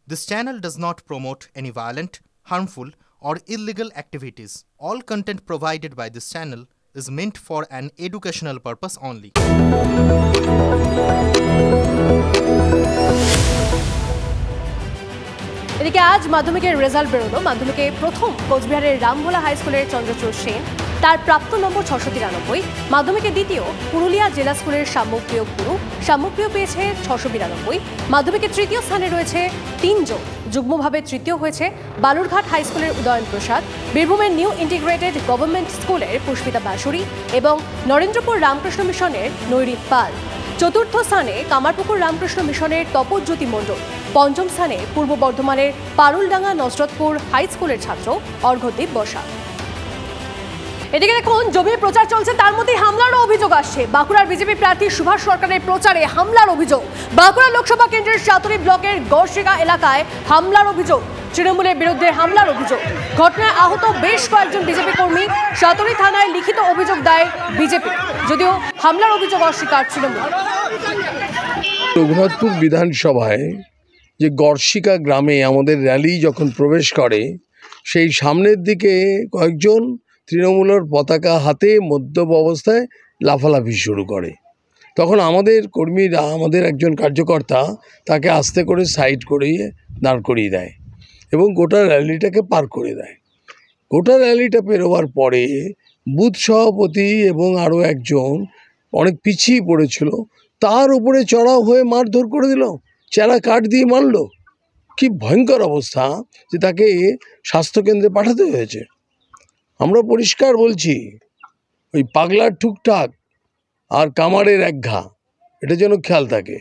This channel does not promote any violent, harmful, or illegal activities. All content provided by this channel is meant for an educational purpose only. এদিকে আজ মাধ্যমিকের result বেরোলো। মাধ্যমিকে প্রথম কোচবিহারের Rambhola high স্কুলের চন্দ্রচূড় সেন তার প্রাপ্ত নম্বর 693। মাধ্যমিকে দ্বিতীয় পুরুলিয়া জেলা স্কুলের সাম্যপ্রিয় গুরু, সাম্যপ্রিয় পেয়েছে 692। মাধ্যমিকে তৃতীয় স্থানে রয়েছে 3 জন। যুগ্মভাবে তৃতীয় হয়েছে বালুরঘাট হাই স্কুলের উদয়ন প্রসাদ, বীরভূমের নিউ ইন্টিগ্রেটেড গভর্নমেন্ট স্কুলের পুষ্পিতা বাসুরি এবং নরেন্দ্রপুর রামকৃষ্ণ মিশনের নৈরিত পাল। চতুর্থ স্থানে কামারপুকুর রামকৃষ্ণ মিশনের তপজ্যোতি মণ্ডল। পঞ্চম স্থানে পূর্ব বর্ধমানের পারুলডাঙ্গা নসরতপুর হাই স্কুলের ছাত্র অর্ঘ্যদীপ বসাক। এদিকে দেখুন, জমির প্রচার চলছে, তার মধ্যে হামলারও অভিযোগ আসছে। বাঁকুড়ার বিজেপি প্রার্থী সুভাষ সরকারের প্রচারে হামলার অভিযোগ। বাঁকুড়া লোকসভা কেন্দ্রের সাতুরি ব্লকের গড়শিকা এলাকায় হামলার অভিযোগ। তৃণমূলের বিরুদ্ধে হামলার অভিযোগ। ঘটনায় আহত বেশ কয়েকজন বিজেপি কর্মী। সাতুরি থানায় লিখিত অভিযোগ দেয় বিজেপি, যদিও হামলার অভিযোগ অস্বীকার তৃণমূল। রঘুনাথপুর বিধানসভায় যে গড়শিকা গ্রামে আমাদের র্যালি যখন প্রবেশ করে, সেই সামনের দিকে কয়েকজন তৃণমূলের পতাকা হাতে মদ্যপ অবস্থায় লাফালাফি শুরু করে। তখন আমাদের কর্মীরা, আমাদের একজন কার্যকর্তা তাকে আস্তে করে সাইড করিয়ে দাঁড় করিয়ে দেয় এবং গোটা র্যালিটাকে পার করে দেয়। গোটা র্যালিটা পেরোবার পরে বুথ সভাপতি এবং আরও একজন অনেক পিছিয়ে পড়েছিল, তার উপরে চড়াও হয়ে মারধর করে দিল, চেরা কাঠ দিয়ে মারল। কি ভয়ঙ্কর অবস্থা যে তাকে স্বাস্থ্যকেন্দ্রে পাঠাতে হয়েছে। আমরা পরিষ্কার বলছি, ওই পাগলার ঠুকঠাক আর কামারের একঘা, এটা যেন খেয়াল থাকে।